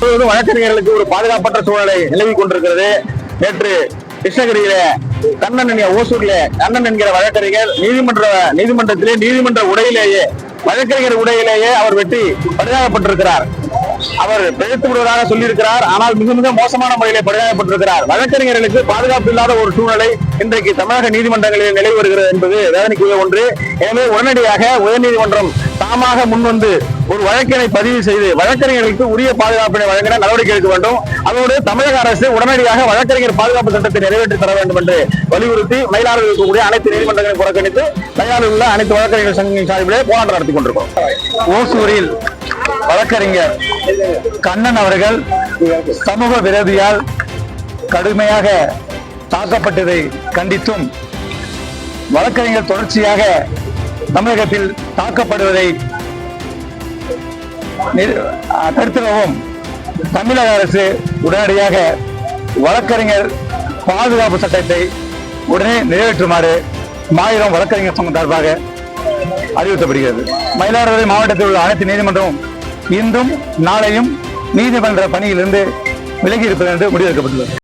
முழுவதும் வழக்கறிஞர்களுக்கு ஒரு பாதுகாப்பற்ற சூழ்நிலை நிலவி கொண்டிருக்கிறது. நேற்று கிருஷ்ணகிரியில கண்ணன் ஓசூர்ல கண்ணன் என்கிற வழக்கறிஞர் நீதிமன்றத்திலே நீதிமன்ற உடையிலேயே வழக்கறிஞர் உடையிலேயே அவர் வெட்டி படுகாயப்பட்டிருக்கிறார். அவர் பிழைத்து விடுவதாக சொல்லியிருக்கிறார். ஆனால் மிக மிக மோசமான முறையிலே படுகாயப்பட்டிருக்கிறார். வழக்கறிஞர்களுக்கு பாதுகாப்பு இல்லாத ஒரு சூழ்நிலை இன்றைக்கு தமிழக நீதிமன்றங்களில் நிலை வருகிறது என்பது வேதனைக்குரிய ஒன்று. எனவே உடனடியாக உயர்நீதிமன்றம் தாமாக முன்வந்து ஒரு வழக்கினை பதிவு செய்து வழக்கறிஞர்களுக்கு உரிய பாதுகாப்பினை வழங்கின நடவடிக்கை எடுக்க வேண்டும். அதோடு தமிழக அரசு உடனடியாக வழக்கறிஞர் பாதுகாப்பு சட்டத்தை நிறைவேற்றி தர வேண்டும் என்று வலியுறுத்தி மயிலாடுதுறையில் இருக்கக்கூடிய அனைத்து நீதிமன்றங்களை புறக்கணித்து மயிலாடுதுறையில் உள்ள அனைத்து வழக்கறிஞர் சங்கங்களின் சார்பிலே போராட்டம் நடத்தி கொண்டிருக்கிறோம். ஓசூரில் வழக்கறிஞர் கண்ணன் அவர்கள் சமூக விரோதியால் கடுமையாக தாக்கப்பட்டதை கண்டித்தும் வழக்கறிஞர் தொடர்ச்சியாக தமிழகத்தில் தாக்கப்படுவதை தடுத்திடவும் தமிழக அரசு உடனடியாக வழக்கறிஞர் பாதுகாப்பு சட்டத்தை உடனே நிறைவேற்றுமாறு மாநிலம் வழக்கறிஞர் சங்கம் சார்பாக அறிவுறுத்தப்படுகிறது. மயிலாடுதுறை மாவட்டத்தில் உள்ள அனைத்து நீதிமன்றமும் இன்றும் நாளையும் நீதிமன்ற பணியிலிருந்து விலகி இருப்பது என்று முடிவெடுக்கப்பட்டுள்ளது.